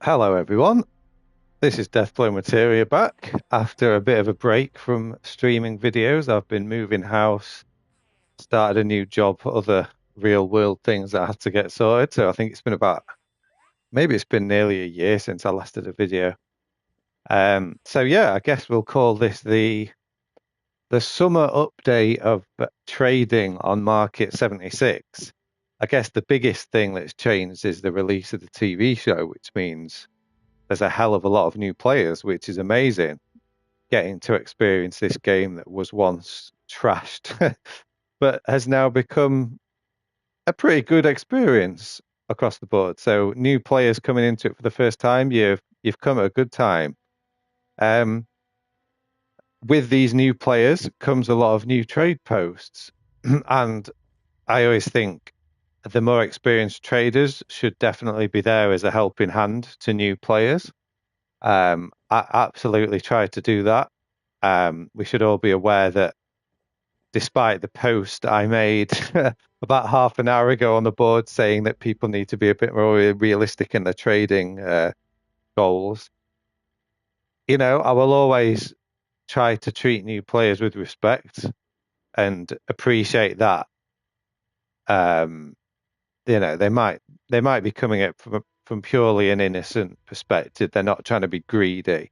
Hello, everyone. This is Deathblow Materia back after a bit of a break from streaming videos. I've been moving house, started a new job, other real world things that I had to get sorted. So I think it's been maybe it's been nearly a year since I last did a video. So yeah, I guess we'll call this the summer update of trading on Market 76. I guess the biggest thing that's changed is the release of the TV show, which means there's a hell of a lot of new players, which is amazing. Getting to experience this game that was once trashed, but has now become a pretty good experience across the board. So new players coming into it for the first time, you've come at a good time. Um, with these new players comes a lot of new trade posts, and I always think the more experienced traders should definitely be there as a helping hand to new players. I absolutely try to do that. We should all be aware that despite the post I made about half an hour ago on the board saying that people need to be a bit more realistic in their trading goals, I will always try to treat new players with respect and appreciate that. Um, they might be coming at from purely an innocent perspective. They're not trying to be greedy.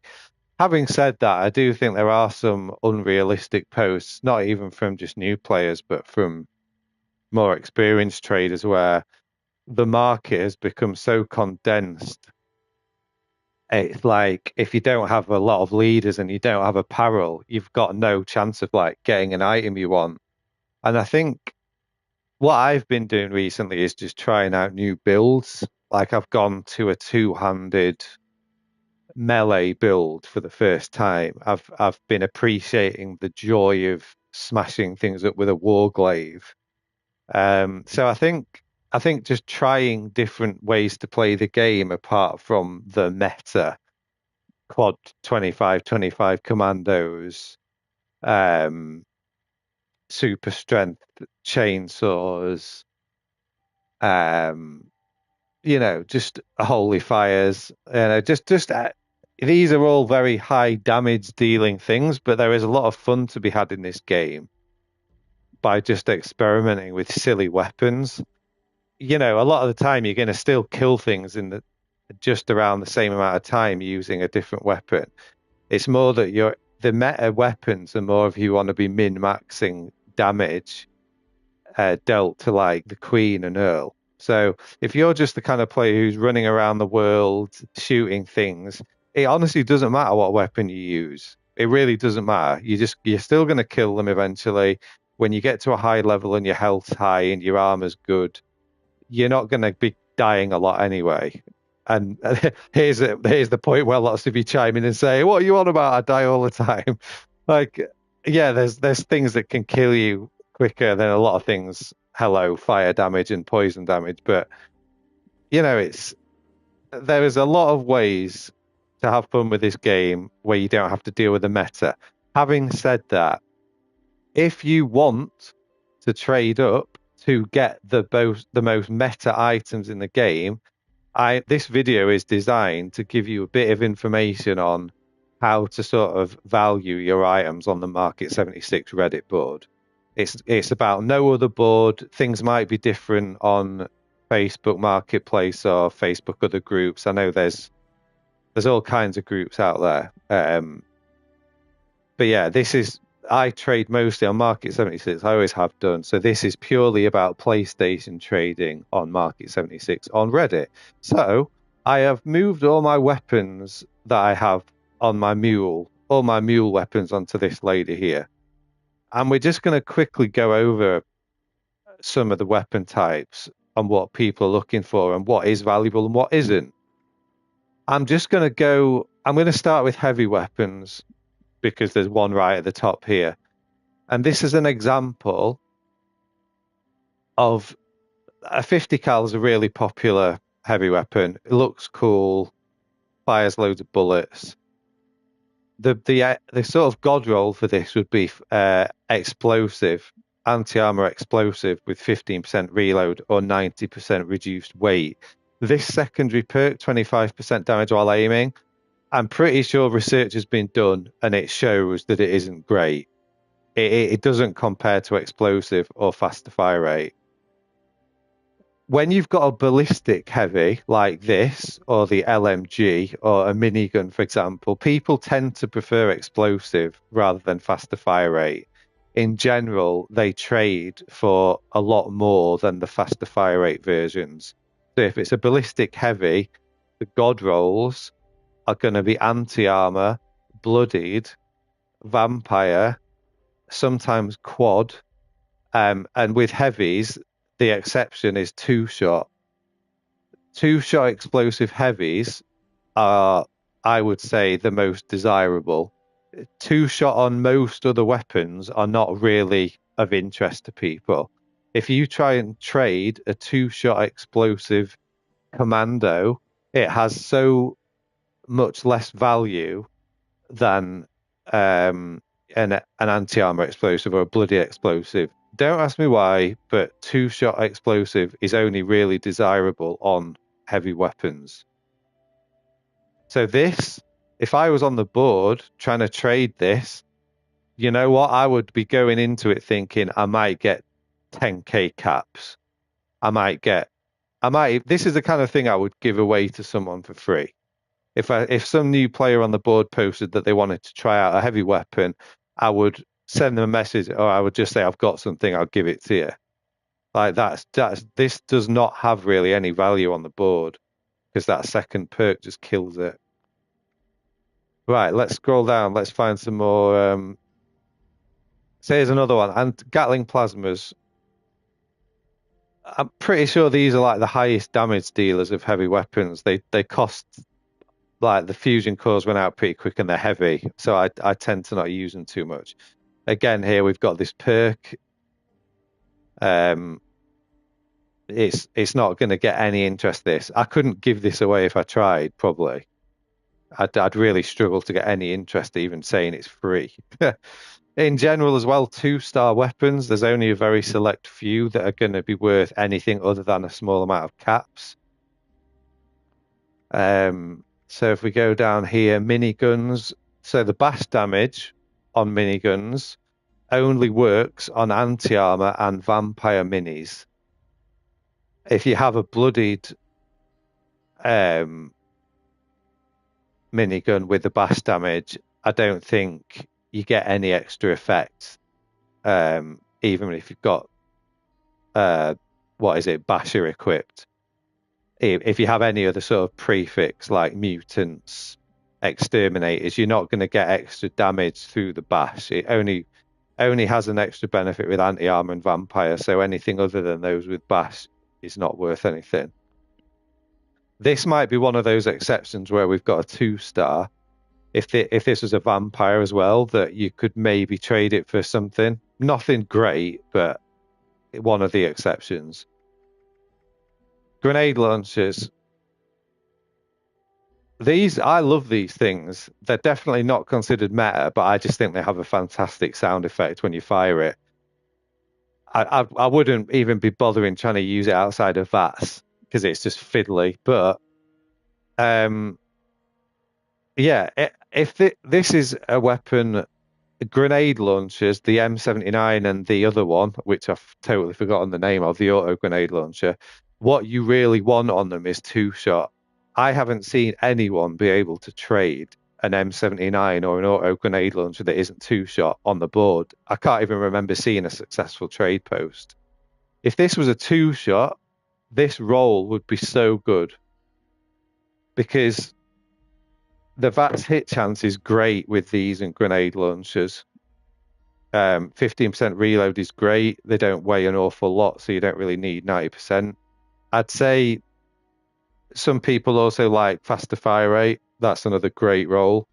Having said that, I do think there are some unrealistic posts, not even from just new players, but from more experienced traders, where the market has become so condensed. It's like if you don't have a lot of leaders and you don't have apparel, you've got no chance of like getting an item you want. And I think what I've been doing recently is just trying out new builds. Like I've gone to a two-handed melee build for the first time. I've been appreciating the joy of smashing things up with a warglaive. So I think just trying different ways to play the game apart from the meta quad 25 commandos, um, super strength chainsaws, um, just holy fires, these are all very high damage dealing things, but there is a lot of fun to be had in this game by just experimenting with silly weapons. A lot of the time you're going to still kill things in just around the same amount of time using a different weapon. It's more that the meta weapons are more if you want to be min-maxing damage dealt to like the Queen and Earl. So if you're just the kind of player who's running around the world shooting things, it honestly doesn't matter what weapon you use. It really doesn't matter. You're still going to kill them eventually. When you get to a high level and your health's high and your armor's good, you're not going to be dying a lot anyway. And here's the point where lots of you chime in and say, "What are you on about? I die all the time." Like, yeah, there's things that can kill you quicker than a lot of things. Hello, fire damage and poison damage, but it's there is a lot of ways to have fun with this game where you don't have to deal with the meta. Having said that, if you want to trade up to get the most meta items in the game, this video is designed to give you a bit of information on how to sort of value your items on the Market 76 Reddit board. It's about no other board. Things might be different on Facebook Marketplace or Facebook other groups. I know there's all kinds of groups out there. But yeah, I trade mostly on Market 76. I always have done. So this is purely about PlayStation trading on Market 76 on Reddit. So I have moved all my weapons that I have on my mule, all my mule weapons onto this lady here. And we're just going to quickly go over some of the weapon types and what people are looking for and what is valuable and what isn't. I'm going to start with heavy weapons because there's one right at the top here. And this is an example of a 50 cal is a really popular heavy weapon. It looks cool, fires loads of bullets. The sort of god roll for this would be explosive, anti-armor explosive with 15% reload or 90% reduced weight. This secondary perk, 25% damage while aiming, I'm pretty sure research has been done and it shows that it isn't great. It doesn't compare to explosive or faster fire rate. When you've got a ballistic heavy like this, or the LMG, or a minigun, for example, people tend to prefer explosive rather than faster fire rate. In general, they trade for a lot more than the faster fire rate versions. So if it's a ballistic heavy, the god rolls are going to be anti-armor, bloodied, vampire, sometimes quad, and with heavies, the exception is two-shot. Two-shot explosive heavies are, I would say, the most desirable. Two-shot on most other weapons are not really of interest to people. If you try and trade a two-shot explosive Commando, it has so much less value than an anti-armor explosive or a bloody explosive. Don't ask me why, but two-shot explosive is only really desirable on heavy weapons. So this, if I was on the board trying to trade this, you know what? I would be going into it thinking I might get 10k caps. This is the kind of thing I would give away to someone for free. If some new player on the board posted that they wanted to try out a heavy weapon, I would send them a message, or I would just say, I've got something, I'll give it to you. Like this does not have really any value on the board because that second perk just kills it. Right, let's scroll down. Let's find some more. So here's another one. And Gatling plasmas. I'm pretty sure these are like the highest damage dealers of heavy weapons. They cost like the fusion cores went out pretty quick and they're heavy, so I tend to not use them too much. Again, here we've got this perk. It's not going to get any interest. This I couldn't give this away if I tried. Probably, I'd really struggle to get any interest even saying it's free. In general, as well, 2-star weapons. There's only a very select few that are going to be worth anything other than a small amount of caps. So if we go down here, miniguns. So the bash damage on miniguns only works on anti-armor and vampire minis. If you have a bloodied minigun with the bash damage, I don't think you get any extra effects. Even if you've got basher equipped. If you have any other sort of prefix like mutants, exterminators, you're not going to get extra damage through the bash. It only has an extra benefit with anti-armor and vampire, so anything other than those with bash is not worth anything. This might be one of those exceptions where we've got a 2-star. If this was a vampire as well, that you could maybe trade it for something. Nothing great, but one of the exceptions. Grenade launchers. I love these things. They're definitely not considered meta, but I just think they have a fantastic sound effect when you fire it. I wouldn't even be bothering trying to use it outside of VATS because it's just fiddly. But yeah, if this is a weapon, grenade launchers, the M79 and the other one, which I've totally forgotten the name of, the auto grenade launcher, what you really want on them is 2-shot. I haven't seen anyone be able to trade an M79 or an auto grenade launcher that isn't 2-shot on the board. I can't even remember seeing a successful trade post. If this was a 2-shot, this roll would be so good because the VATS hit chance is great with these and grenade launchers. 15% reload is great. They don't weigh an awful lot, so you don't really need 90%. I'd say some people also like faster fire rate. That's another great roll.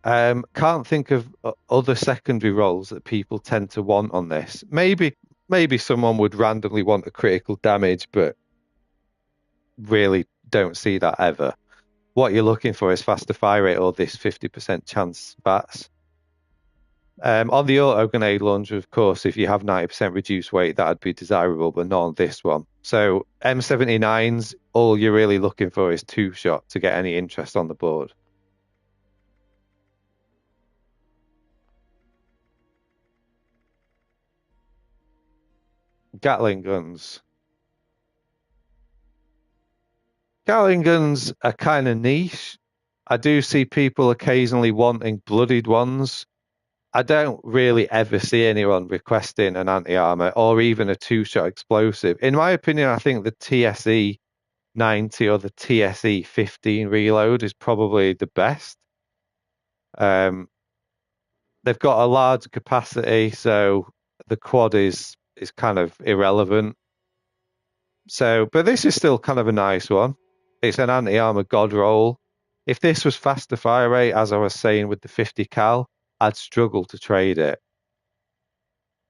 Can't think of other secondary rolls that people tend to want on this. Maybe someone would randomly want a critical damage, but really don't see that ever. What you're looking for is faster fire rate or this 50% chance VATS. On the auto grenade launcher, of course, if you have 90% reduced weight, that'd be desirable, but not on this one. So M79s, all you're really looking for is two shot to get any interest on the board. Gatling guns. Gatling guns are kind of niche. I do see people occasionally wanting bloodied ones. I don't really ever see anyone requesting an anti-armor or even a two-shot explosive. In my opinion, I think the TSE 90 or the TSE 15 reload is probably the best. Um, they've got a large capacity, so the quad is kind of irrelevant. So, but this is still kind of a nice one. It's an anti-armor god roll. If this was faster fire rate, as I was saying with the 50 cal, I'd struggle to trade it.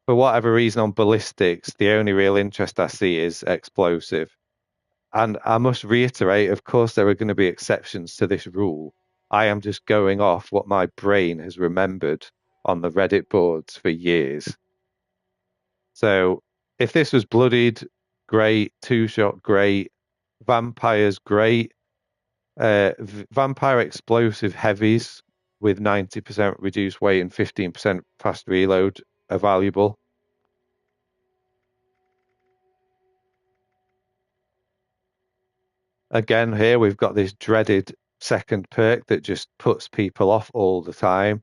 For whatever reason on ballistics, the only real interest I see is explosive. And I must reiterate, of course, there are going to be exceptions to this rule. I am just going off what my brain has remembered on the Reddit boards for years. So if this was bloodied, great. Two shot, great. Vampires, great. Vampire explosive heavies with 90% reduced weight and 15% fast reload are valuable. Again, here we've got this dreaded second perk that just puts people off all the time.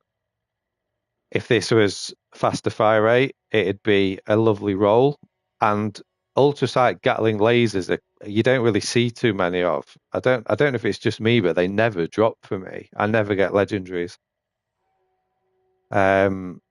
If this was faster fire rate, it'd be a lovely roll. And ultrasight Gatling lasers you don't really see too many of. I don't know if it's just me, but they never drop for me. I never get legendaries. Um,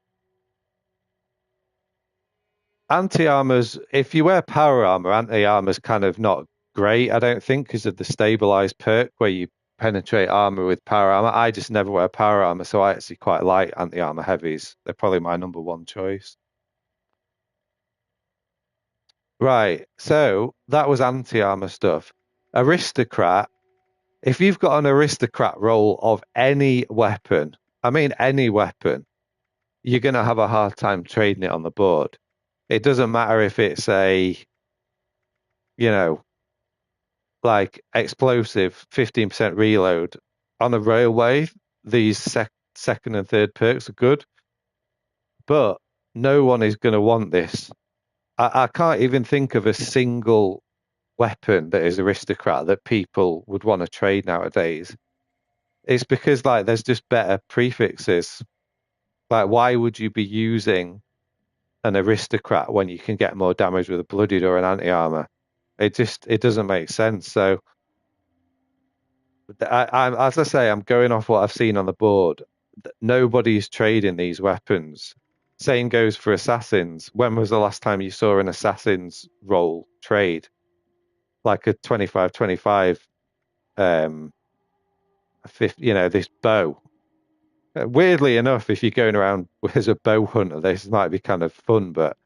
Anti-armor's, if you wear power armor, anti-armor's kind of not great, I don't think, because of the stabilized perk where you penetrate armor with power armor. I just never wear power armor, so I actually quite like anti-armor heavies. They're probably my number one choice. Right, so that was anti-armor stuff. Aristocrat, if you've got an aristocrat roll of any weapon, I mean any weapon, you're going to have a hard time trading it on the board. It doesn't matter if it's you know, like explosive, 15% reload. On a railway, these second and third perks are good, but no one is going to want this. I can't even think of a single weapon that is aristocrat that people would want to trade nowadays. It's because like there's just better prefixes. Like why would you be using an aristocrat when you can get more damage with a bloodied or an anti-armor? It doesn't make sense. So as I say, I'm going off what I've seen on the board. Nobody's trading these weapons. Same goes for assassins. When was the last time you saw an assassin's roll trade? Like a 25-25 this bow. Weirdly enough, if you're going around as a bow hunter, this might be kind of fun, but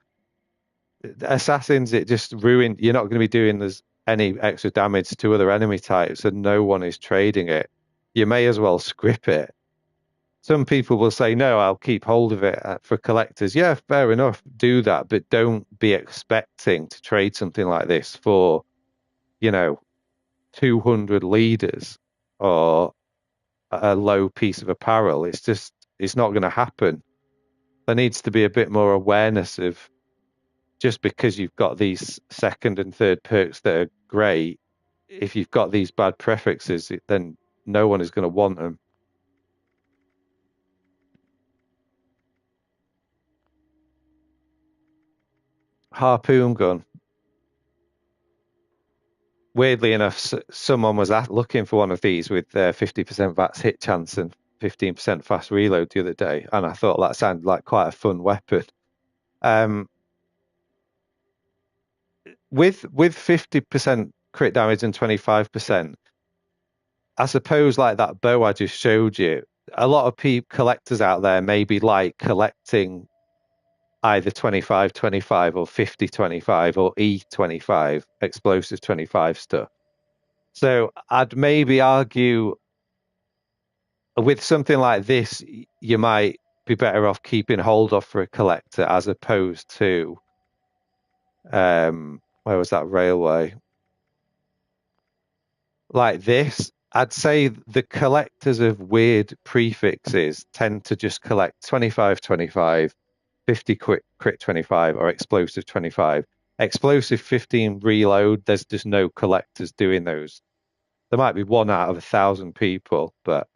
assassins, it just ruined. You're not going to be doing any extra damage to other enemy types, and no one is trading it. You may as well script it. Some people will say, no, I'll keep hold of it for collectors. Yeah, fair enough. Do that, but don't be expecting to trade something like this for, you know, 200 leaders or a low piece of apparel. It's not going to happen. There needs to be a bit more awareness of just because you've got these second and third perks that are great, if you've got these bad prefixes, then no one is going to want them. Harpoon gun. Weirdly enough, someone was looking for one of these with 50% VATS hit chance and 15% fast reload the other day, and I thought that sounded like quite a fun weapon. Um, with 50% crit damage and 25%, I suppose like that bow I just showed you, a lot of people collectors out there maybe like collecting either 25-25 or 50-25 or E25 explosive 25 stuff. So I'd maybe argue with something like this, you might be better off keeping hold of for a collector as opposed to where was that railway? Like this, I'd say the collectors of weird prefixes tend to just collect 25, 25, 50 crit 25 or explosive 25. Explosive 15 reload, there's just no collectors doing those. There might be one out of 1,000 people, but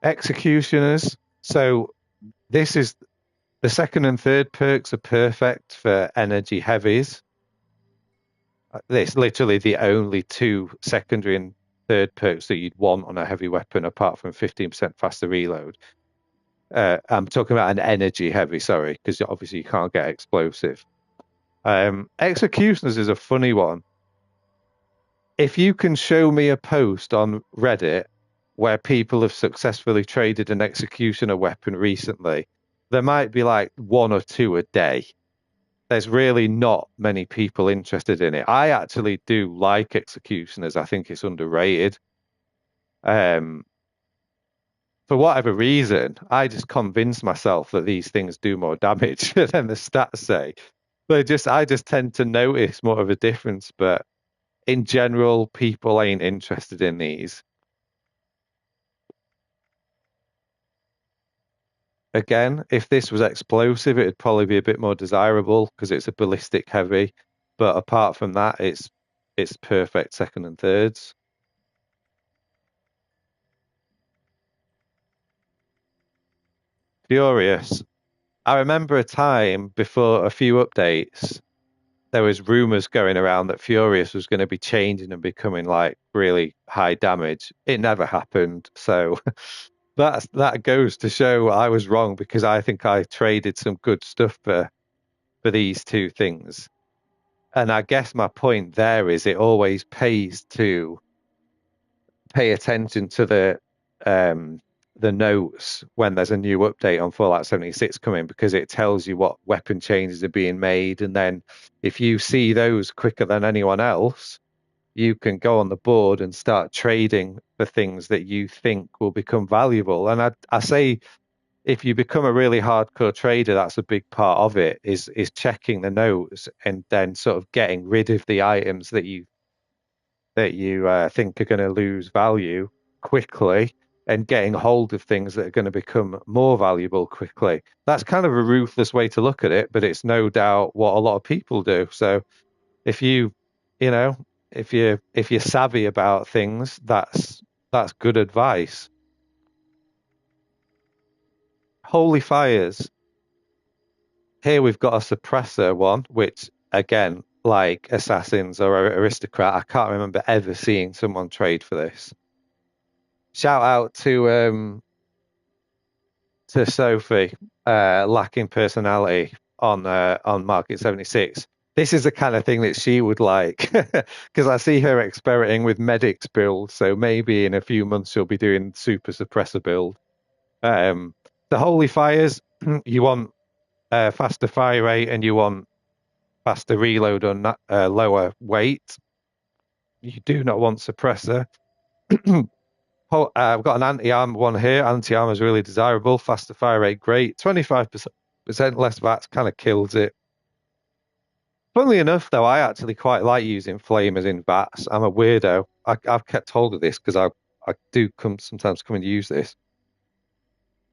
executioners. So this is the second and third perks are perfect for energy heavies. It's literally the only two secondary and third perks that you'd want on a heavy weapon, apart from 15% faster reload. I'm talking about an energy heavy, sorry, because obviously you can't get explosive. Executioners is a funny one. If you can show me a post on Reddit where people have successfully traded an executioner weapon recently, there might be like one or two a day. There's really not many people interested in it. I actually do like executioners. I think it's underrated. Um, for whatever reason, I just convince myself that these things do more damage than the stats say. I just tend to notice more of a difference. But in general, people ain't interested in these. Again, if this was explosive, it'd probably be a bit more desirable because it's a ballistic heavy. But apart from that, it's perfect second and thirds. Furious. I remember a time before a few updates, there was rumors going around that Furious was going to be changing and becoming like really high damage. It never happened. So that goes to show I was wrong because I think I traded some good stuff for these two things. And I guess my point there is it always pays to pay attention to the notes when there's a new update on Fallout 76 coming because it tells you what weapon changes are being made. And then if you see those quicker than anyone else, you can go on the board and start trading for things that you think will become valuable. And I say if you become a really hardcore trader, that's a big part of it, is checking the notes and then sort of getting rid of the items that you think are going to lose value quickly and getting hold of things that are going to become more valuable quickly. That's kind of a ruthless way to look at it, but it's no doubt what a lot of people do. So if you know, if you're savvy about things, that's good advice. Holy fires. Here we've got a suppressor one, which again, like assassins or aristocrat, I can't remember ever seeing someone trade for this. Shout out to Sophie, lacking personality on Market 76. This is the kind of thing that she would like because I see her experimenting with medics build. So maybe in a few months she'll be doing super suppressor build. Um, the holy fires, you want faster fire rate and you want faster reload on lower weight. You do not want suppressor. I've got an anti-armor one here. Anti-armor is really desirable. Faster fire rate, great. 25% less VATS kind of kills it. Funnily enough, though, I actually quite like using flamers in VATS. I'm a weirdo. I've kept hold of this because I do sometimes come and use this.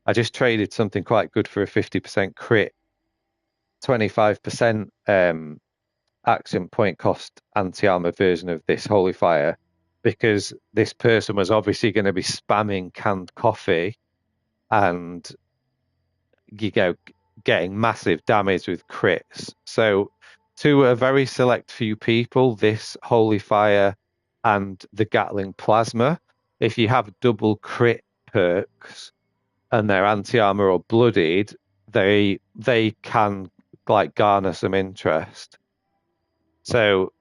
I just traded something quite good for a 50% crit, 25% action point cost anti-armor version of this holy fire because this person was obviously going to be spamming canned coffee and you go getting massive damage with crits. So to a very select few people, this holy fire and the Gatling plasma, if you have double crit perks and they're anti-armor or bloodied, they can like garner some interest. So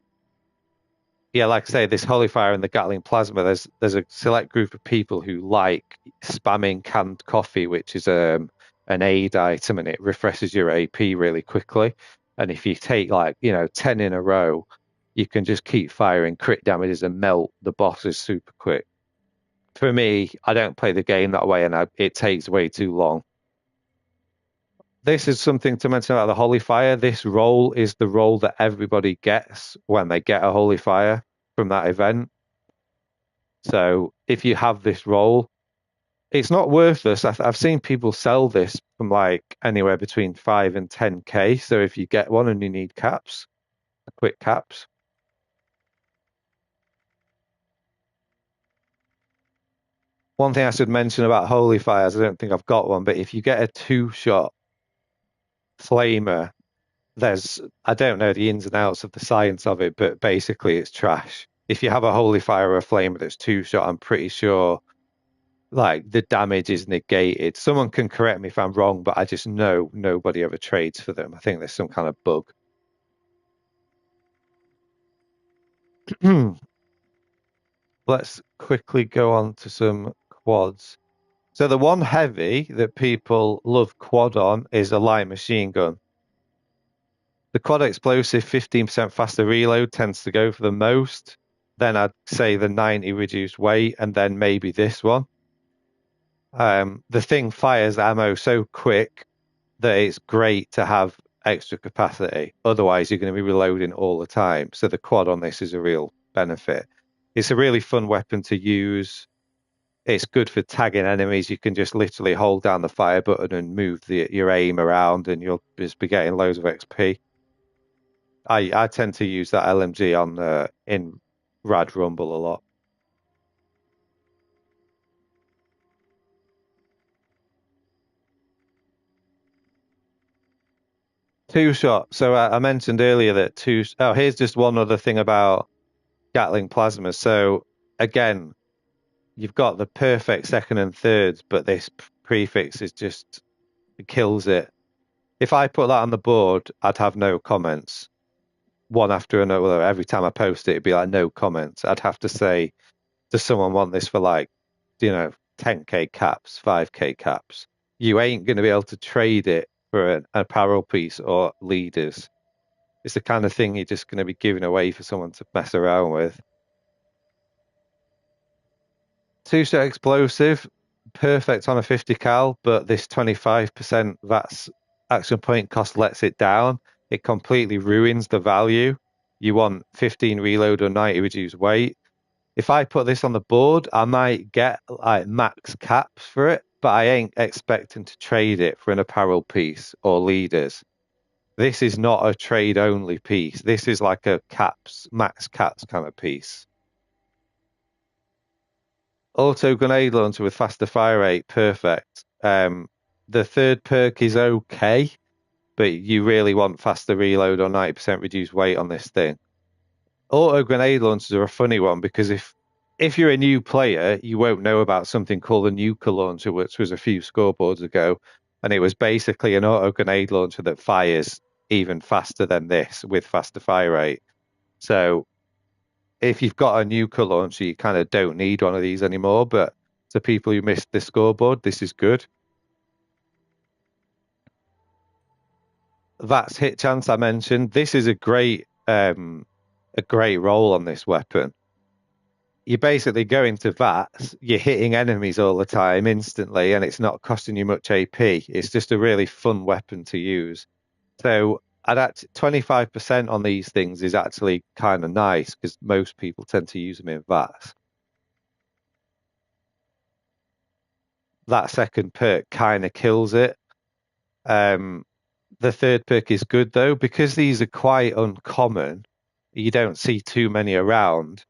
yeah, like I say, this holy fire and the Gatling plasma, there's a select group of people who like spamming canned coffee, which is an aid item and it refreshes your AP really quickly. And if you take like, 10 in a row, you can just keep firing crit damages and melt the bosses super quick. For me, I don't play the game that way and it takes way too long. This is something to mention about the Holy Fire. This roll is the roll that everybody gets when they get a Holy Fire from that event. So if you have this roll, it's not worthless. I've seen people sell this from like anywhere between 5 and 10k. So if you get one and you need caps, quick caps. One thing I should mention about Holy Fires, I don't think I've got one, but if you get a 2-shot flamer, I don't know the ins and outs of the science of it, but basically it's trash. If you have a Holy Fire or a flamer that's 2-shot, I'm pretty sure like the damage is negated. Someone can correct me if I'm wrong, but I just know nobody ever trades for them. I think there's some kind of bug. Let's quickly go on to some quads. So the one heavy that people love quad on is a light machine gun. The quad explosive 15% faster reload tends to go for the most. Then I'd say the 90 reduced weight, and then maybe this one. The thing fires ammo so quick that it's great to have extra capacity. Otherwise, you're going to be reloading all the time. So the quad on this is a real benefit. It's a really fun weapon to use. It's good for tagging enemies. You can just literally hold down the fire button and move your aim around, and you'll just be getting loads of XP. I tend to use that LMG on in Rad Rumble a lot. 2-shot. So I mentioned earlier that two. Oh, here's just one other thing about Gatling plasma. So again, you've got the perfect second and thirds, but this prefix is just it kills it. If I put that on the board, I'd have no comments. One after another. Every time I post it, it'd be like no comments. I'd have to say, does someone want this for like, 10k caps, 5k caps? You ain't going to be able to trade it for an apparel piece or leaders. It's the kind of thing you're just going to be giving away for someone to mess around with. 2-shot explosive, perfect on a 50 cal, but this 25% that's action point cost lets it down. It completely ruins the value. You want 15 reload or 90 reduced weight. If I put this on the board, I might get like max caps for it, but I ain't expecting to trade it for an apparel piece or leaders. This is not a trade only piece. This is like a max caps kind of piece. Auto grenade launcher with faster fire rate, perfect. The third perk is okay, but you really want faster reload or 90% reduced weight on this thing. Auto grenade launchers are a funny one because if you're a new player, you won't know about something called a nuka launcher, which was a few scoreboards ago, and it was basically an auto grenade launcher that fires even faster than this with faster fire rate. So if you've got a nuka launcher, you kind of don't need one of these anymore. But to people who missed the scoreboard, this is good. That's hit chance I mentioned. This is a great roll on this weapon. You basically go into VATS, you're hitting enemies all the time instantly, and it's not costing you much AP. It's just a really fun weapon to use. So I'd 25% on these things is actually kind of nice because most people tend to use them in VATS. That second perk kind of kills it. Um, the third perk is good though, because these are quite uncommon. You don't see too many around.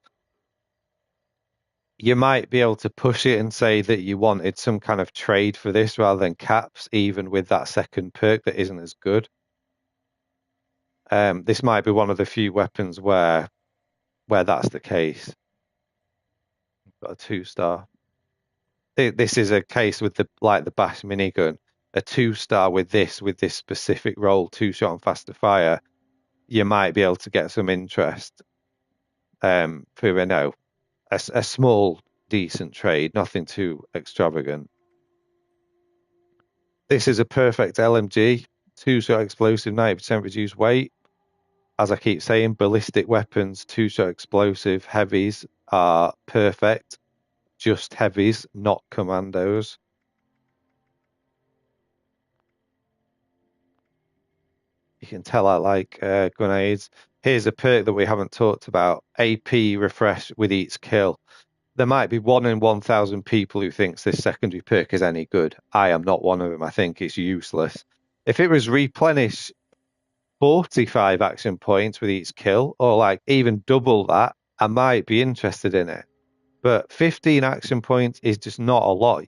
You might be able to push it and say that you wanted some kind of trade for this rather than caps, even with that second perk that isn't as good. This might be one of the few weapons where that's the case. Got a 2-star. This is a case with the Bash minigun. A 2-star with this specific role, 2-shot and faster fire. You might be able to get some interest for a small decent trade, nothing too extravagant. This is a perfect LMG, two-shot explosive, 90% reduced weight. As I keep saying, ballistic weapons, two-shot explosive, heavies are perfect. Just heavies, not commandos. You can tell I like grenades. Here's a perk that we haven't talked about. AP refresh with each kill. There might be 1 in 1,000 people who thinks this secondary perk is any good. I am not one of them. I think it's useless. If it was replenish 45 action points with each kill, or like even double that, I might be interested in it. But 15 action points is just not a lot.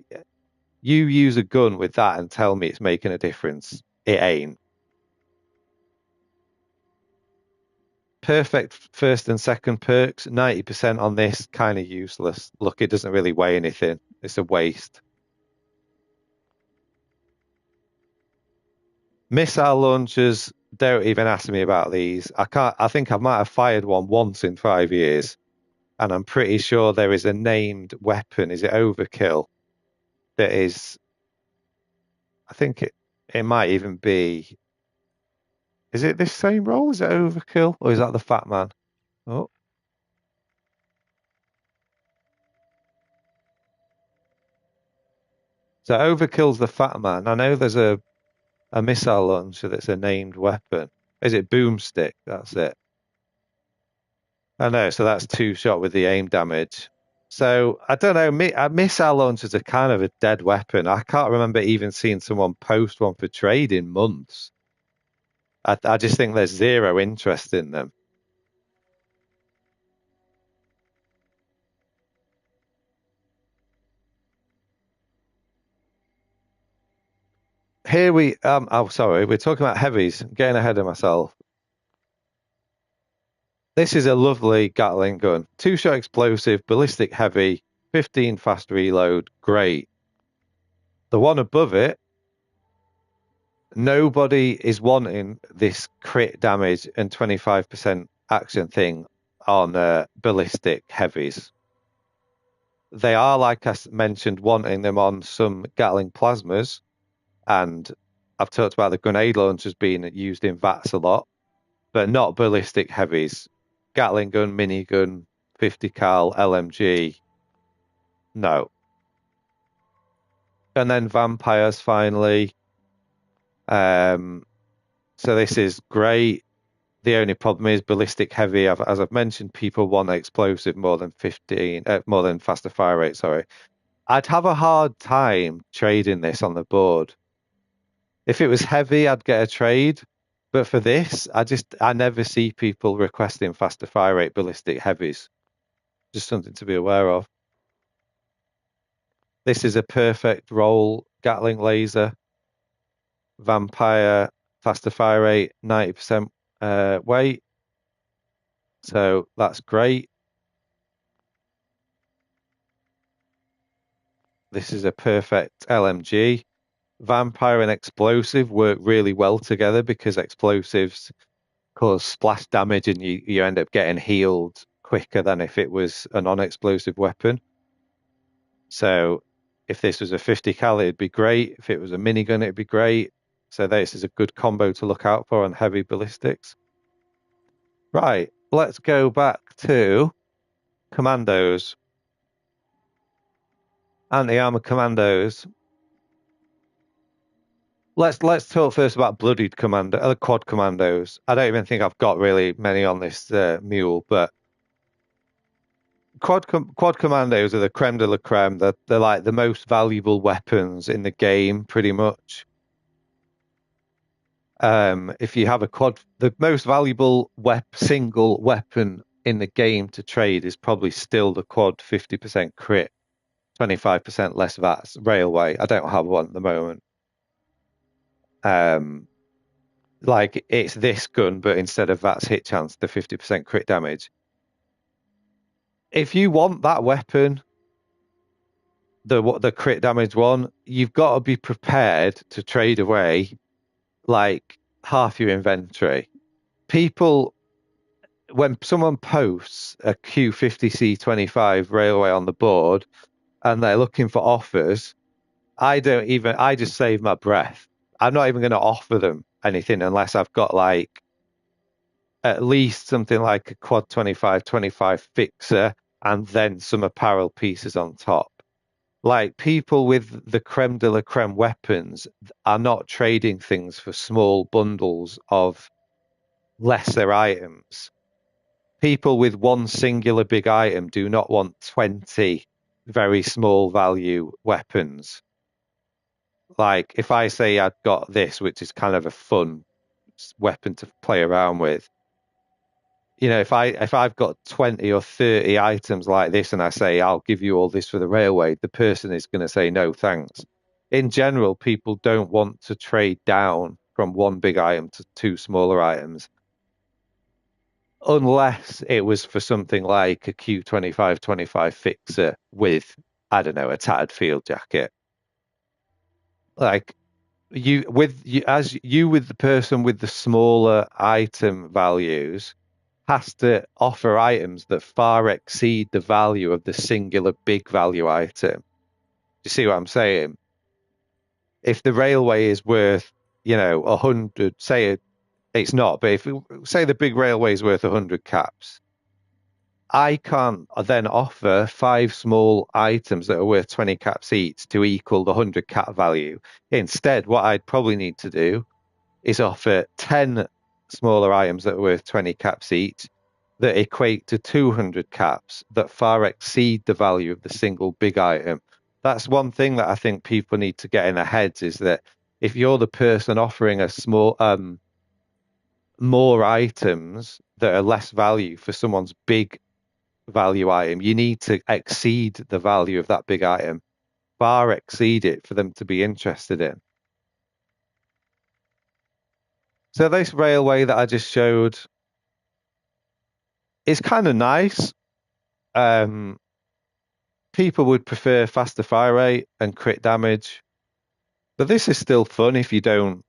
You use a gun with that and tell me it's making a difference. It ain't. Perfect first and second perks, 90% on this, kind of useless. Look, it doesn't really weigh anything. It's a waste. Missile launchers, don't even ask me about these. I think I might have fired one once in 5 years, and I'm pretty sure there is a named weapon. Is it overkill? That is, I think it might even be. Is it this same role? Is it overkill? Or is that the fat man? Oh, so overkill's the fat man. I know there's a missile launcher that's a named weapon. Is it boomstick? That's it. I know, so that's two shot with the aim damage. So I don't know. Missile launchers are kind of a dead weapon. I can't remember even seeing someone post one for trade in months. I just think there's zero interest in them. Here we oh sorry, we're talking about heavies. I'm getting ahead of myself. This is a lovely Gatling gun. Two-shot explosive, ballistic heavy, 15 fast reload, great. The one above it, nobody is wanting this crit damage and 25% action thing on ballistic heavies. They are, like I mentioned, wanting them on some Gatling plasmas, and I've talked about the grenade launchers being used in VATS a lot, but not ballistic heavies. Gatling gun, minigun, 50 cal, LMG, no. And then vampires finally. Um, so this is great. The only problem is ballistic heavy. As I've mentioned, people want explosive more than 15, more than faster fire rate. Sorry, I'd have a hard time trading this on the board. If it was heavy, I'd get a trade. But for this, I never see people requesting faster fire rate ballistic heavies. Just something to be aware of. This is a perfect roll Gatling laser, vampire, faster fire rate, 90% weight. So that's great. This is a perfect LMG. Vampire and explosive work really well together because explosives cause splash damage and you end up getting healed quicker than if it was a non-explosive weapon. So if this was a 50 cal, it'd be great. If it was a minigun, it'd be great. So this is a good combo to look out for on heavy ballistics. Right, let's go back to commandos. Anti-armor commandos. Let's talk first about bloodied commando, quad commandos. I don't even think I've got really many on this mule, but quad commandos are the creme de la creme. They're like the most valuable weapons in the game, pretty much. If you have a quad, the most valuable single weapon in the game to trade is probably still the quad 50% crit, 25% less VATS railway. I don't have one at the moment. Like it's this gun, but instead of VATS hit chance, the 50% crit damage. If you want that weapon, the crit damage one, you've got to be prepared to trade away like half your inventory. People, when someone posts a Q50C25 railway on the board and they're looking for offers, I just save my breath. I'm not even going to offer them anything unless I've got like at least something like a quad 25/25 fixer and then some apparel pieces on top. Like people with the creme de la creme weapons are not trading things for small bundles of lesser items. People with one singular big item do not want 20 very small value weapons. Like if I say I've got this, which is kind of a fun weapon to play around with, if I've got 20 or 30 items like this and I say I'll give you all this for the railway, the person is going to say no thanks. In general, people don't want to trade down from one big item to two smaller items unless it was for something like a Q25/25 fixer with, I don't know, a tattered field jacket. Like you with the person with the smaller item values has to offer items that far exceed the value of the singular big value item. Do you see what I'm saying? If the railway is worth, 100, it's not, but if we say the big railway is worth 100 caps, I can't then offer five small items that are worth 20 caps each to equal the 100 cap value. Instead, what I'd probably need to do is offer 10 smaller items that are worth 20 caps each that equate to 200 caps that far exceed the value of the single big item. That's one thing that I think people need to get in their heads is that if you're the person offering a small more items that are less value for someone's big value item, you need to exceed the value of that big item, far exceed it for them to be interested in. So this railway that I just showed is kind of nice. Um, People would prefer faster fire rate and crit damage, but this is still fun if you don't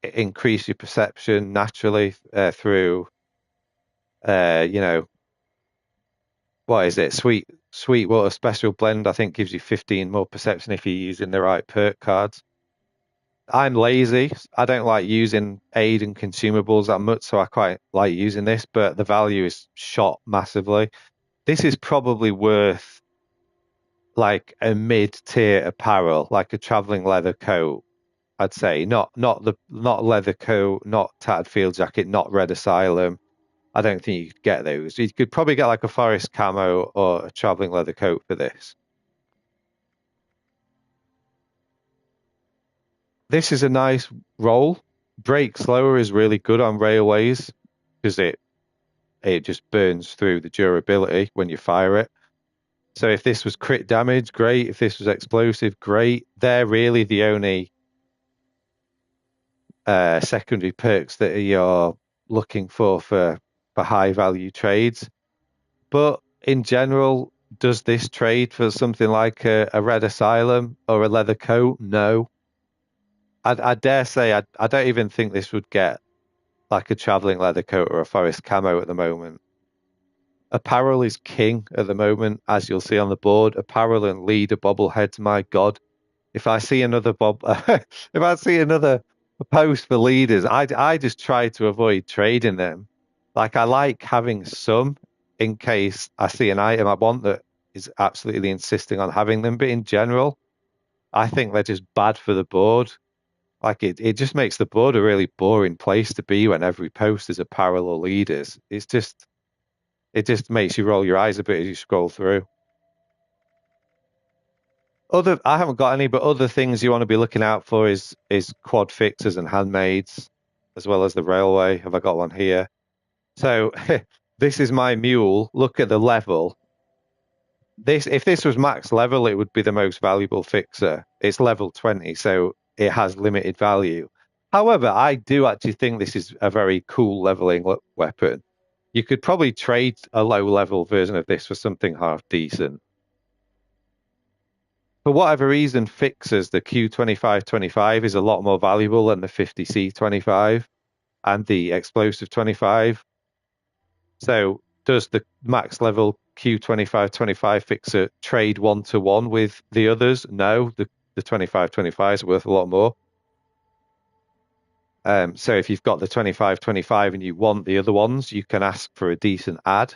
increase your perception naturally through, uh, you know, what is it? Sweetwater Special Blend, I think gives you 15 more perception if you're using the right perk cards. I'm lazy. I don't like using aid and consumables that much, so I quite like using this, but the value is shot massively. This is probably worth like a mid-tier apparel, like a traveling leather coat, I'd say. Not leather coat, not tattered field jacket, not red asylum. I don't think you could get those. You could probably get like a forest camo or a traveling leather coat for this. This is a nice roll. Break slower is really good on railways because it just burns through the durability when you fire it. So if this was crit damage, great. If this was explosive, great. They're really the only secondary perks that you're looking for high value trades. But in general, does this trade for something like a red asylum or a leather coat? No. I dare say I don't even think this would get like a traveling leather coat or a forest camo at the moment. Apparel is king at the moment, as you'll see on the board. Apparel and leader bobbleheads, my God. If I see another if I see another post for leaders, I just try to avoid trading them. Like I like having some in case I see an item I want that is absolutely insisting on having them. But in general, I think they're just bad for the board. Like it just makes the board a really boring place to be when every post is apparel or leaders. It just makes you roll your eyes a bit as you scroll through. I haven't got any, but other things you want to be looking out for is quad fixers and handmaids, as well as the railway. Have I got one here? So this is my mule. Look at the level. If this was max level, it would be the most valuable fixer. It's level 20, so it has limited value. However, I do actually think this is a very cool leveling weapon. You could probably trade a low level version of this for something half decent. For whatever reason, fixes the Q25/25 is a lot more valuable than the 50C/25 and the explosive 25. So does the max level Q25/25 fixer trade one to one with the others? No. the 25-25 is worth a lot more. So if you've got the 25-25 and you want the other ones, you can ask for a decent ad.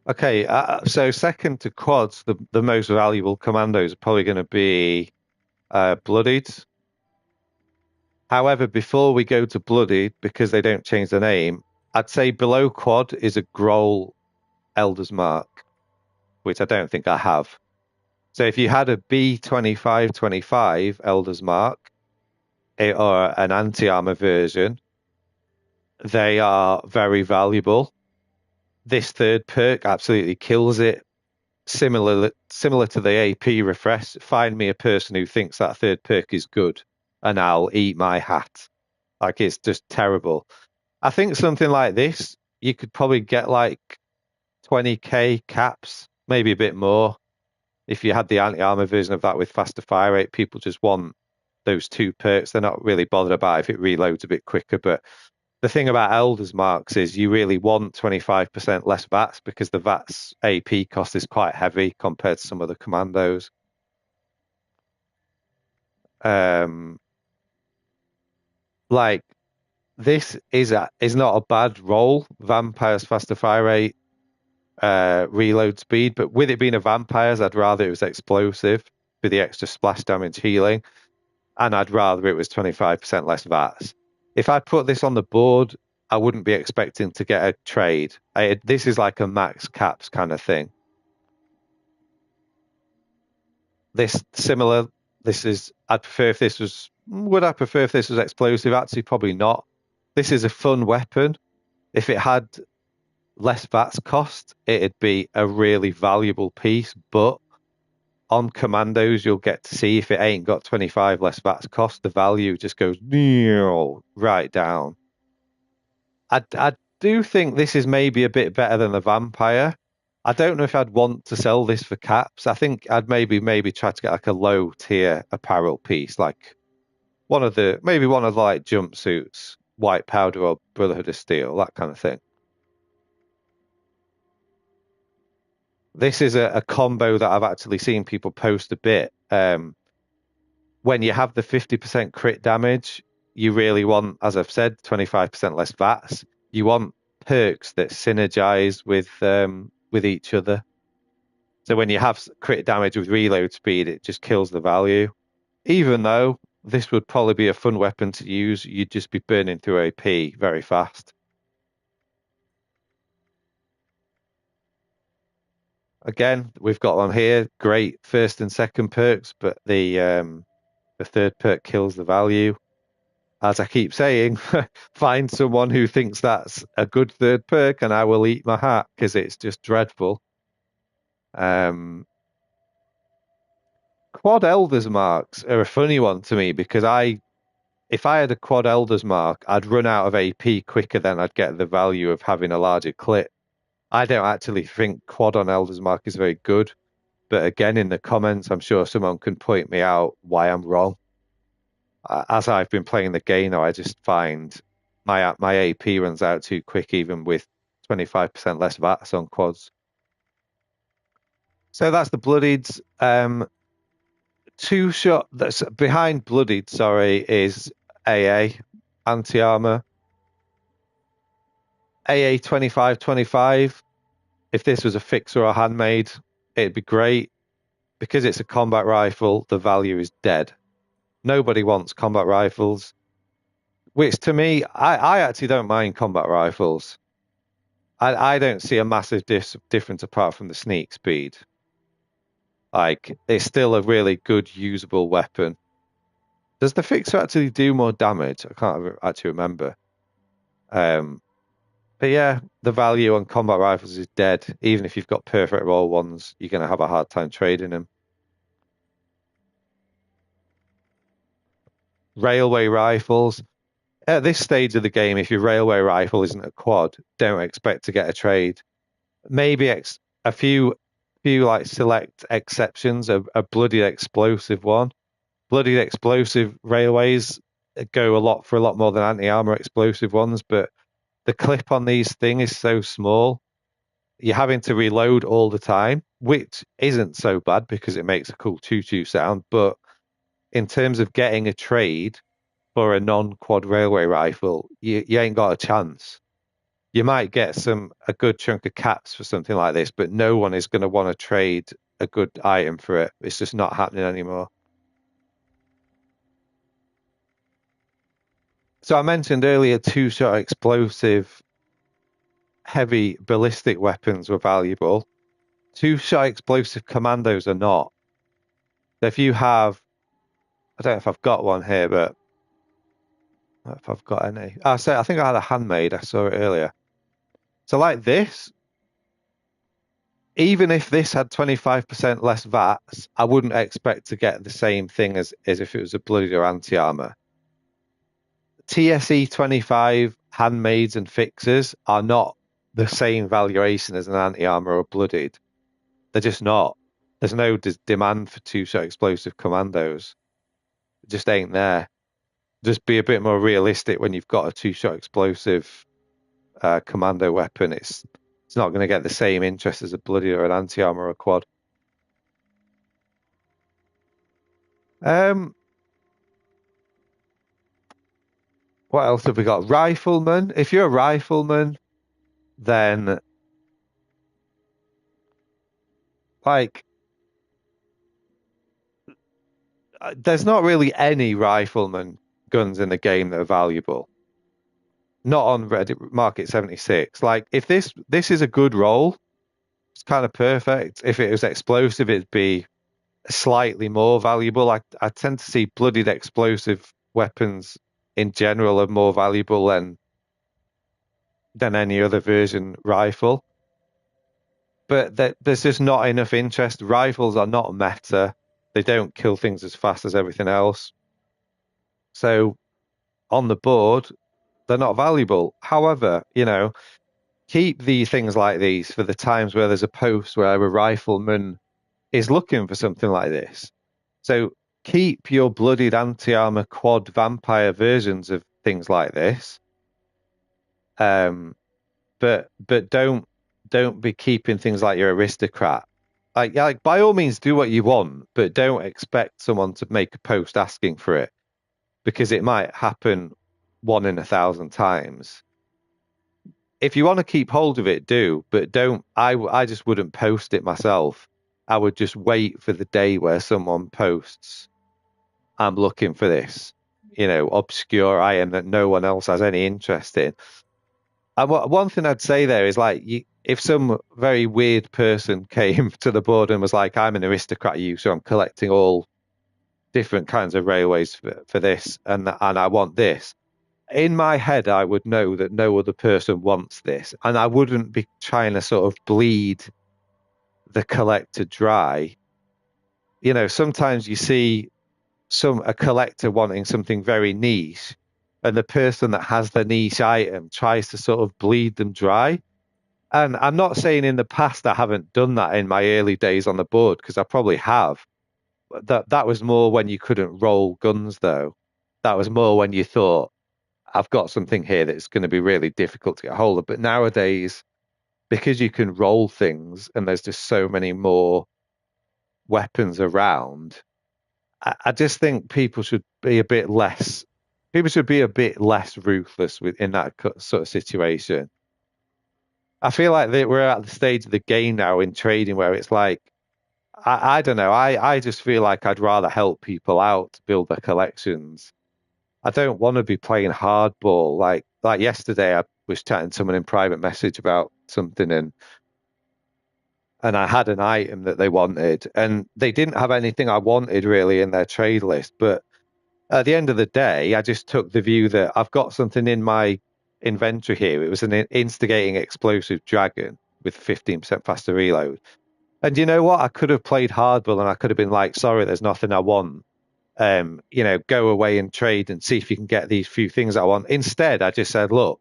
Okay, so second to quads, the most valuable commandos are probably going to be Bloodied. However, before we go to Bloodied, because they don't change the name, I'd say below quad is a Grohl Elder's Mark, which I don't think I have. So if you had a B25-25 Elder's Mark or an anti-armor version, they are very valuable. This third perk absolutely kills it. Similar to the AP refresh, find me a person who thinks that third perk is good, and I'll eat my hat. Like it's just terrible. I think something like this, you could probably get like 20k caps, maybe a bit more. If you had the anti-armor version of that with faster fire rate, people just want those two perks. They're not really bothered about if it reloads a bit quicker. But the thing about Elder's Marks is you really want 25% less VATs because the VATs AP cost is quite heavy compared to some of the commandos. Like this is not a bad roll. Vampires faster fire rate, reload speed, but with it being a vampires, I'd rather it was explosive for the extra splash damage healing, and I'd rather it was 25% less VATs. If I put this on the board, I wouldn't be expecting to get a trade. This is like a max caps kind of thing. This similar. This is. I'd prefer if this was. Would I prefer if this was explosive? Actually, probably not. This is a fun weapon. If it had less VATs cost, it'd be a really valuable piece. But on commandos, you'll get to see if it ain't got 25 less VATs cost, the value just goes right down. I do think this is maybe a bit better than the vampire. I don't know if I'd want to sell this for caps. I think I'd maybe try to get like a low tier apparel piece, like one of the like jumpsuits, White Powder or Brotherhood of Steel, that kind of thing. This is a combo that I've actually seen people post a bit. When you have the 50% crit damage, you really want, as I've said, 25% less VATs. You want perks that synergize with each other. So when you have crit damage with reload speed, it just kills the value. Even though this would probably be a fun weapon to use, you'd just be burning through AP very fast. Again, we've got on here great first and second perks, but the third perk kills the value. As I keep saying, find someone who thinks that's a good third perk, and I will eat my hat because it's just dreadful. Quad Elders marks are a funny one to me because if I had a quad Elders mark, I'd run out of AP quicker than I'd get the value of having a larger clip. I don't actually think quad on Elders mark is very good, but again, in the comments, I'm sure someone can point me out why I'm wrong. As I've been playing the game now, I just find my AP runs out too quick, even with 25% less VATs on quads. So that's the Bloodieds. Two shot that's behind Bloodied, sorry, is AA anti armor. AA 25-25. If this was a fixer or a handmade, it'd be great. Because it's a combat rifle, the value is dead. Nobody wants combat rifles, which to me, I actually don't mind combat rifles. I don't see a massive difference apart from the sneak speed. Like, it's still a really good usable weapon. Does the fixer actually do more damage? I can't actually remember. But yeah, the value on combat rifles is dead. Even if you've got perfect roll ones, you're going to have a hard time trading them. Railway rifles. At this stage of the game, if your railway rifle isn't a quad, don't expect to get a trade. Maybe a few like select exceptions. A bloody explosive one. Bloody explosive railways go for a lot more than anti-armor explosive ones, but the clip on these thing is so small. You're having to reload all the time, which isn't so bad because it makes a cool choo-choo sound. But in terms of getting a trade for a non-quad railway rifle, you ain't got a chance. You might get a good chunk of caps for something like this, but no one is going to want to trade a good item for it. It's just not happening anymore. So I mentioned earlier two-shot explosive heavy ballistic weapons were valuable. Two-shot explosive commandos are not. If you have, I don't know if I've got one here, but if I've got any. I think I had a handmade. I saw it earlier. So like this, even if this had 25% less VATs, I wouldn't expect to get the same thing as if it was a blooded or anti-armor. TSE 25 handmaids and fixers are not the same valuation as an anti-armor or blooded. They're just not. There's no demand for two-shot explosive commandos. It just ain't there. Just be a bit more realistic when you've got a two-shot explosive commando weapon. It's not going to get the same interest as a bloody or an anti-armor or quad. Um, what else have we got? Rifleman. If you're a rifleman, then like there's not really any rifleman guns in the game that are valuable. Not on Reddit Market 76. Like if this is a good roll, it's kind of perfect. If it was explosive, it'd be slightly more valuable. I tend to see bloodied explosive weapons in general are more valuable than any other version rifle. But there's just not enough interest. Rifles are not meta. They don't kill things as fast as everything else. So on the board, they're not valuable. However, keep these things like these for the times where there's a post where a rifleman is looking for something like this. So keep your blooded anti-armor quad vampire versions of things like this. But don't be keeping things like your aristocrat. Like by all means do what you want, but don't expect someone to make a post asking for it because it might happen 1 in 1,000 times. If you want to keep hold of it, do, but don't. I just wouldn't post it myself. I would just wait for the day where someone posts, I'm looking for this, obscure item that no one else has any interest in. And one thing I'd say there is like, if some very weird person came to the board and was like, I'm an aristocrat user, I'm collecting all different kinds of railways for this, and I want this. In my head, I would know that no other person wants this, and I wouldn't be trying to sort of bleed the collector dry. Sometimes you see a collector wanting something very niche, and the person that has the niche item tries to sort of bleed them dry. And I'm not saying in the past I haven't done that in my early days on the board, because I probably have. That was more when you couldn't roll guns, though. That was more when you thought, I've got something here that's going to be really difficult to get hold of. But nowadays, because you can roll things and there's just so many more weapons around, I just think people should be a bit less. People should be a bit less ruthless in that sort of situation. I feel like we're at the stage of the game now in trading where it's like, I don't know. I just feel like I'd rather help people out build their collections. I don't want to be playing hardball. Like yesterday, I was chatting to someone in private message about something, and I had an item that they wanted, and they didn't have anything I wanted really in their trade list. But at the end of the day, I just took the view that I've got something in my inventory here. It was an instigating explosive dragon with 15% faster reload. And you know what? I could have played hardball and I could have been like, sorry, there's nothing I want. Go away and trade and see if you can get these few things I want. Instead, I just said, look,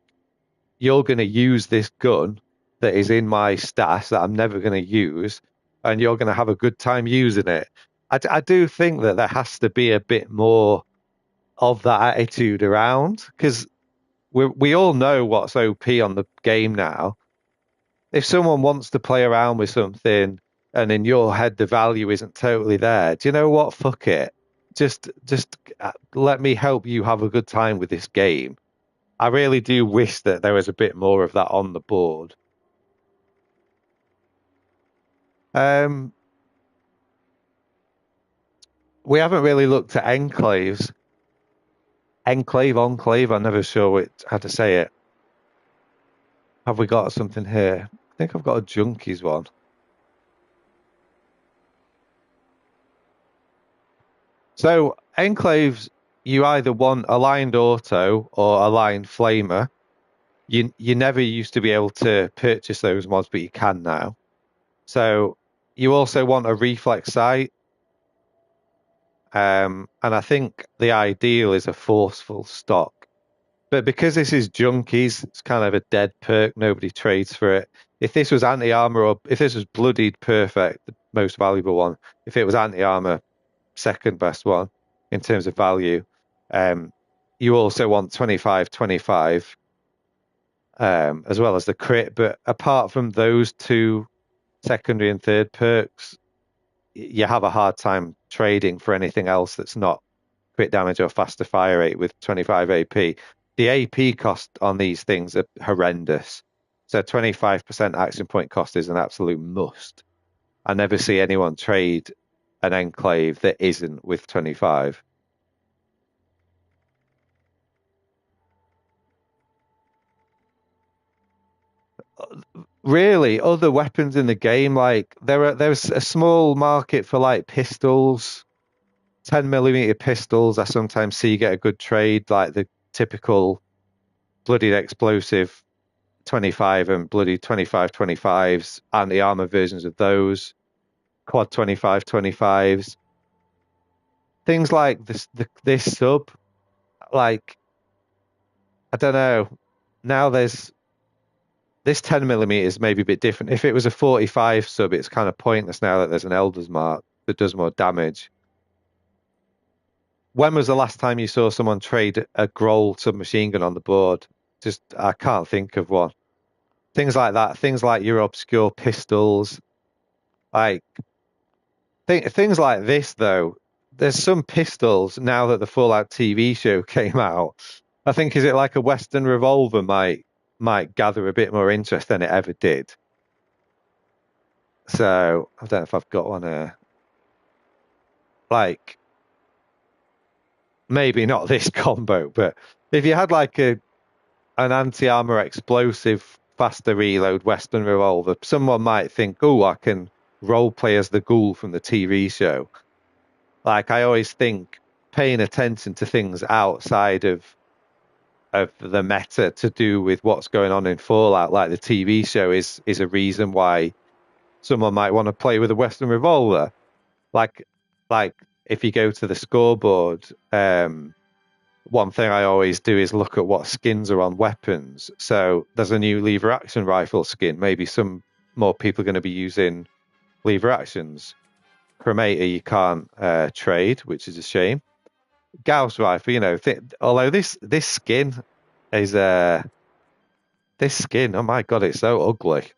you're going to use this gun that is in my stash that I'm never going to use, and you're going to have a good time using it. I do think that there has to be a bit more of that attitude around, because we all know what's OP on the game now. If someone wants to play around with something, and in your head the value isn't totally there. Do you know what? Fuck it. Just let me help you have a good time with this game. I really do wish that there was a bit more of that on the board. Um, we haven't really looked at enclaves. Enclave, I'm never sure how to say it. Have we got something here? I think I've got a junkies one. So enclaves, you either want aligned auto or aligned flamer. You never used to be able to purchase those mods, but you can now. So you also want a reflex sight. And I think the ideal is a forceful stock. But because this is junkies, it's kind of a dead perk. Nobody trades for it. If this was anti-armor or if this was bloodied perfect, the most valuable one. If it was anti-armor, second best one in terms of value. Um, you also want 25/25 as well as the crit. But apart from those two secondary and third perks, you have a hard time trading for anything else that's not crit damage or faster fire rate with 25 AP. The AP cost on these things are horrendous. So 25% action point cost is an absolute must. I never see anyone trade an enclave that isn't with 25. Really, other weapons in the game, like there's a small market for like pistols, 10mm pistols. I sometimes see get a good trade, like the typical bloodied explosive 25 and bloody 25/25s, anti-armor versions of those, quad 25/25s. Things like this sub, like I don't know. Now there's this 10mm is maybe a bit different. If it was a 45 sub, it's kind of pointless now that there's an Elder's Mark that does more damage. When was the last time you saw someone trade a Groll submachine gun on the board? Just I can't think of one. Things like that, things like your obscure pistols, like things like this though. There's some pistols now that the Fallout TV show came out. I think is it like a Western revolver might gather a bit more interest than it ever did. So I don't know if I've got one here. Like maybe not this combo, but if you had like an anti-armor explosive faster reload Western revolver, someone might think, oh, I can role play as the ghoul from the TV show. Like I always think paying attention to things outside of the meta to do with what's going on in Fallout, like the TV show, is a reason why someone might want to play with a Western revolver. Like like if you go to the scoreboard, one thing I always do is look at what skins are on weapons. So there's a new lever action rifle skin. Maybe some more people are going to be using lever actions. Cremator you can't trade, which is a shame. Gauss rifle, although this skin is this skin, oh my god, it's so ugly.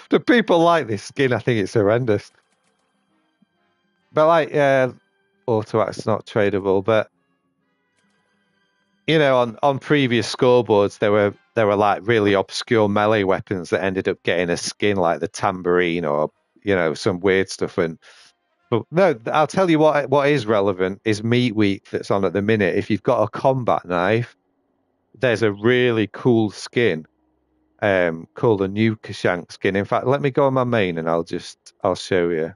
Do people like this skin? I think it's horrendous. But like auto act's not tradable, but on previous scoreboards there were like really obscure melee weapons that ended up getting a skin like the tambourine or some weird stuff. And but no, I'll tell you what is relevant is Meat Week that's on at the minute. If you've got a combat knife, there's a really cool skin called a new Kashank skin. In fact, let me go on my main and I'll show you.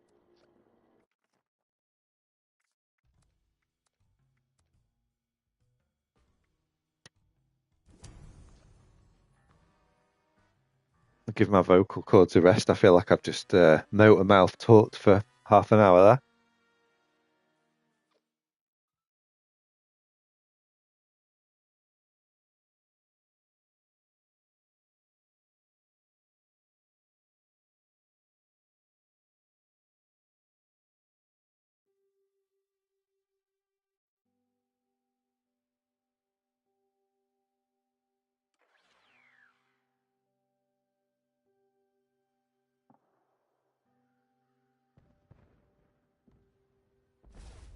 I'll give my vocal cords a rest. I feel like I've just motor mouth talked for half an hour there.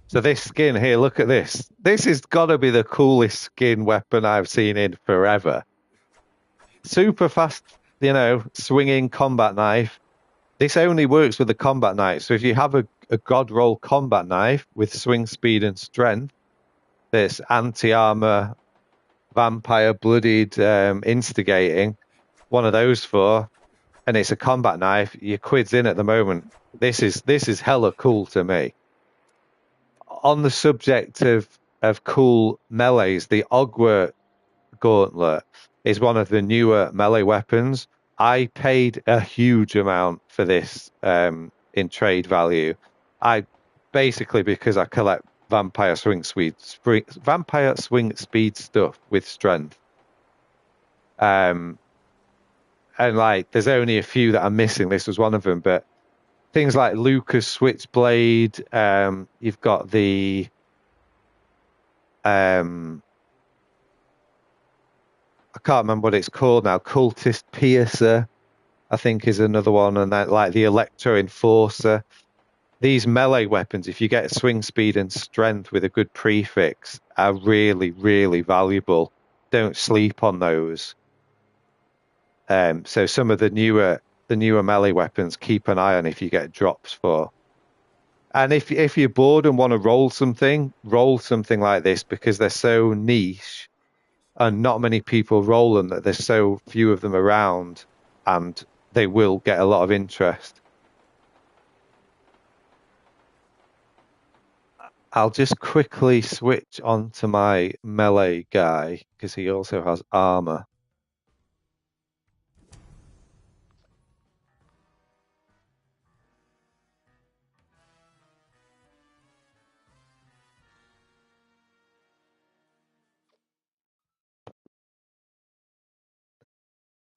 So this skin here, look at this. This has got to be the coolest skin weapon I've seen in forever. Super fast, swinging combat knife. This only works with the combat knife. So if you have a god roll combat knife with swing speed and strength, this anti-armor, vampire, bloodied, instigating, one of those four, and it's a combat knife, your quid's in at the moment. This is hella cool to me. On the subject of cool melees, the Ogre Gauntlet is one of the newer melee weapons. I paid a huge amount for this in trade value. I basically because I collect vampire swing speed stuff with strength. And like there's only a few that I'm missing. This was one of them, but things like Lucas Switchblade, you've got the I can't remember what it's called now. Cultist Piercer, I think, is another one, and that like the Electro Enforcer. These melee weapons, if you get swing speed and strength with a good prefix, are really, really valuable. Don't sleep on those. So some of the newer melee weapons, keep an eye on if you get drops for. And if you're bored and want to roll something like this because they're so niche and not many people roll them, that there's so few of them around, and they will get a lot of interest. I'll just quickly switch on to my melee guy because he also has armor.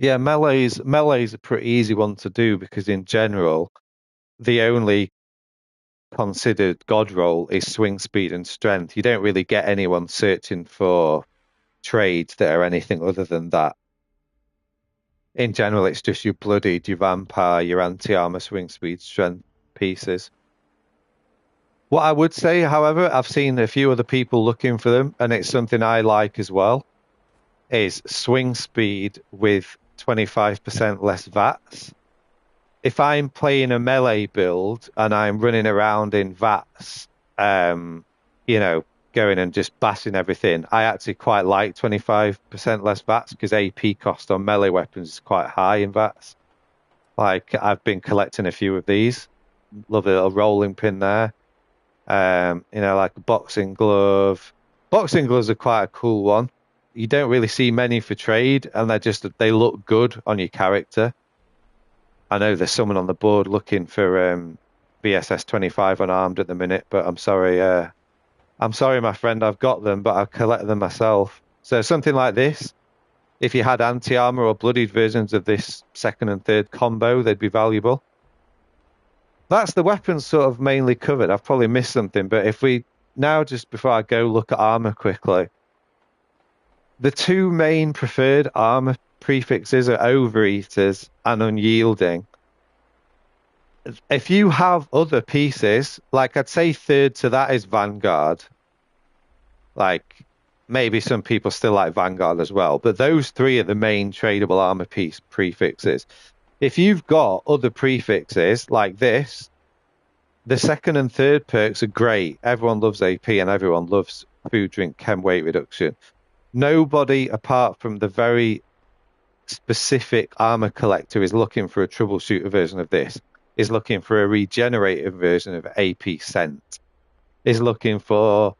Yeah, melee's a pretty easy one to do because in general, the only considered god roll is swing speed and strength. You don't really get anyone searching for trades that are anything other than that. In general, it's just your bloodied, your vampire, your anti-armor, swing speed, strength pieces. What I would say, however, I've seen a few other people looking for them, and it's something I like as well, is swing speed with 25% less VATs. If I'm playing a melee build and I'm running around in VATs, going and just bashing everything, I actually quite like 25% less VATs because AP cost on melee weapons is quite high in VATs. Like I've been collecting a few of these. Love a little rolling pin there. Like a boxing glove. Boxing gloves are quite a cool one. You don't really see many for trade, and they look good on your character. I know there's someone on the board looking for VSS 25 unarmed at the minute, but I'm sorry, my friend, I've got them, but I'll collect them myself. So something like this, if you had anti-armor or bloodied versions of this second and third combo, they'd be valuable. That's the weapons sort of mainly covered. I've probably missed something, but if we now, just before I go, look at armor quickly. The two main preferred armor prefixes are Overeaters and Unyielding. If you have other pieces, like I'd say third to that is Vanguard. Like maybe some people still like Vanguard as well, but those three are the main tradable armor piece prefixes. If you've got other prefixes like this, the second and third perks are great. Everyone loves AP and everyone loves food, drink, chem weight reduction. Nobody apart from the very specific armor collector is looking for a troubleshooter version of this, is looking for a regenerative version of AP Scent, is looking for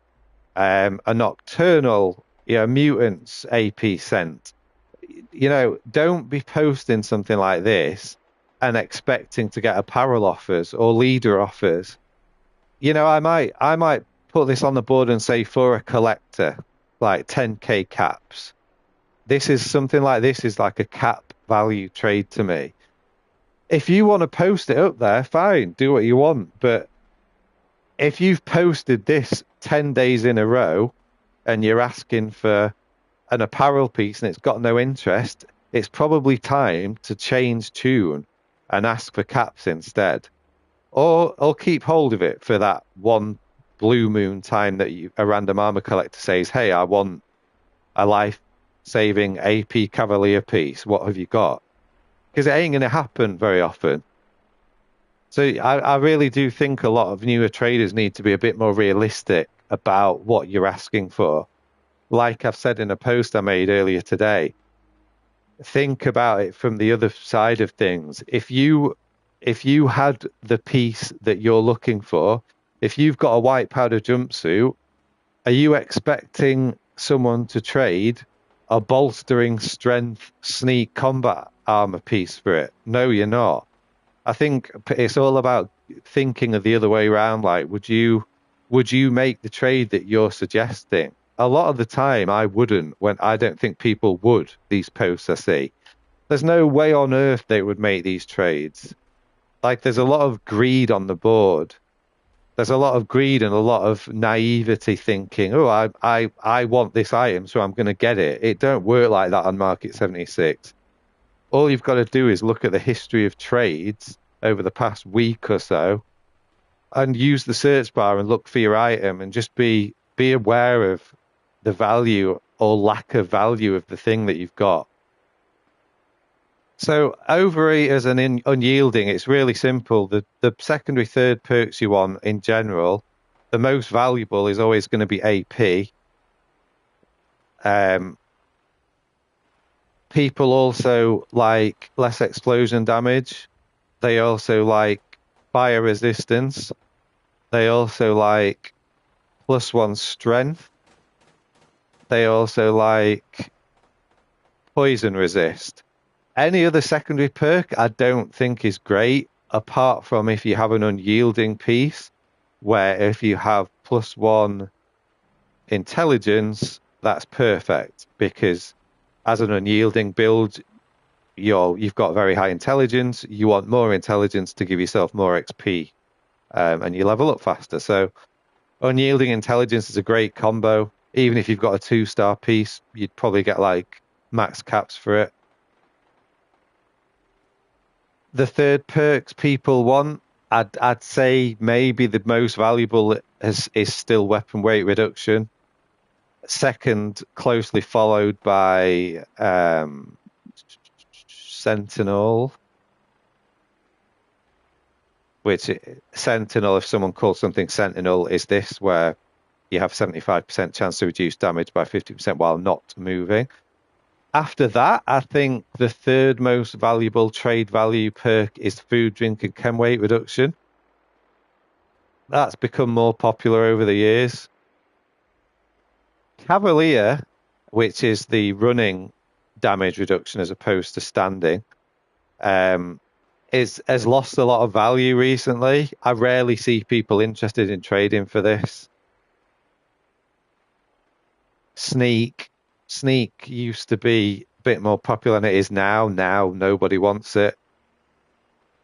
a nocturnal, mutants AP Scent. Don't be posting something like this and expecting to get apparel offers or leader offers. I might put this on the board and say for a collector, like 10k caps. This is something like this is like a cap value trade to me. If you want to post it up there, fine, do what you want. But if you've posted this 10 days in a row and you're asking for an apparel piece and it's got no interest, it's probably time to change tune and ask for caps instead. Or keep hold of it for that one blue moon time that a random armor collector says, "Hey, I want a life-saving AP Cavalier piece. What have you got?" Because it ain't going to happen very often. So I really do think a lot of newer traders need to be a bit more realistic about what you're asking for. Like I've said in a post I made earlier today, think about it from the other side of things. If you had the piece that you're looking for, if you've got a white powder jumpsuit, are you expecting someone to trade a bolstering strength sneak combat armor piece for it? No, you're not. I think it's all about thinking of the other way around. Like, would you make the trade that you're suggesting? A lot of the time, I wouldn't. When I don't think people would. These posts I see, there's no way on earth they would make these trades. Like, there's a lot of greed on the board. There's a lot of greed and a lot of naivety thinking, oh, I want this item, so I'm going to get it. It don't work like that on Market 76. All you've got to do is look at the history of trades over the past week or so and use the search bar and look for your item and just be aware of the value or lack of value of the thing that you've got. So overeaters and unyielding, it's really simple. The secondary third perks you want in general, the most valuable is always going to be AP. People also like less explosion damage. They also like fire resistance. They also like +1 strength. They also like poison resist. Any other secondary perk I don't think is great, apart from if you have an unyielding piece, where if you have +1 intelligence, that's perfect, because as an unyielding build, you've got very high intelligence. You want more intelligence to give yourself more XP, and you level up faster. So unyielding intelligence is a great combo. Even if you've got a 2-star piece, you'd probably get like max caps for it. The third perks people want, I'd say maybe the most valuable is still weapon weight reduction. Second, closely followed by Sentinel, which Sentinel, if someone calls something Sentinel, is this, where you have 75% chance to reduce damage by 50% while not moving. After that, I think the third most valuable trade value perk is food, drink, and chem weight reduction. That's become more popular over the years. Cavalier, which is the running damage reduction as opposed to standing, has lost a lot of value recently. I rarely see people interested in trading for this. Sneak used to be a bit more popular than it is now. Now nobody wants it.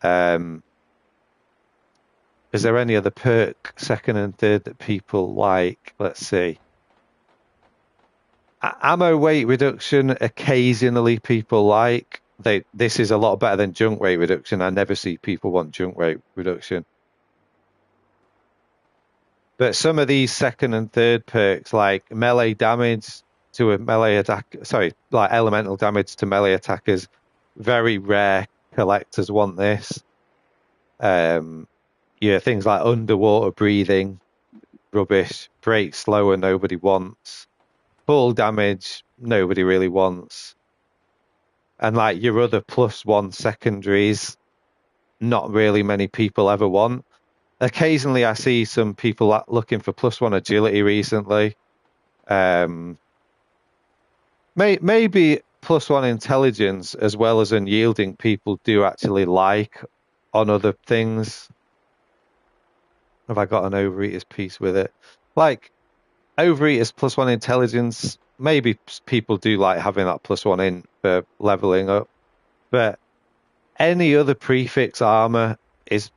Is there any other perk, second and third, that people like? Let's see. Ammo weight reduction, occasionally people like. This is a lot better than junk weight reduction. I never see people want junk weight reduction. But some of these second and third perks, like melee damage to a melee attack, like elemental damage to melee attackers, very rare collectors want this. Things like underwater breathing, rubbish. Break slower, nobody wants. Full damage, nobody really wants. And like your other +1 secondaries, not really many people ever want. Occasionally I see some people looking for +1 agility recently. Maybe +1 intelligence as well as unyielding people do actually like on other things. Have I got an overeaters piece with it? Like overeaters +1 intelligence, maybe people do like having that +1 in for leveling up. But any other prefix armor is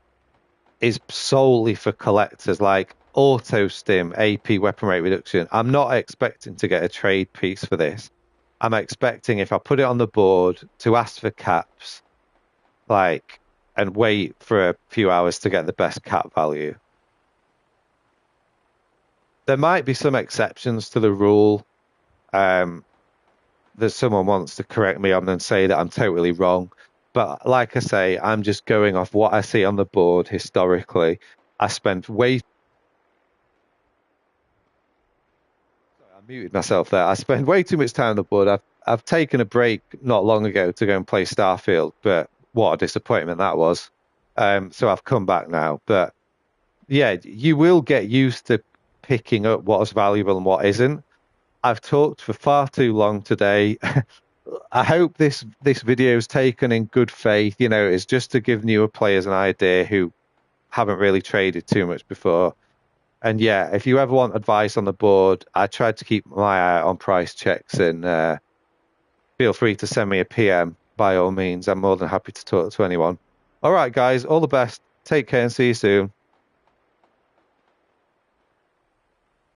solely for collectors, like auto stim, AP weapon rate reduction. I'm not expecting to get a trade piece for this. I'm expecting, if I put it on the board, to ask for caps, and wait for a few hours to get the best cap value. there might be some exceptions to the rule um, that someone wants to correct me on and say that I'm totally wrong. But like I say, I'm just going off what I see on the board historically. I spent way Sorry, I muted myself there. I spent way too much time on the board. I've taken a break not long ago to go and play Starfield, but what a disappointment that was. So I've come back now. But yeah, you will get used to picking up what's valuable and what isn't. I've talked for far too long today. I hope this video is taken in good faith. You know, it's just to give newer players an idea who haven't really traded too much before. And yeah, if you ever want advice on the board, I tried to keep my eye on price checks and feel free to send me a PM by all means. I'm more than happy to talk to anyone. All right, guys, all the best. Take care and see you soon.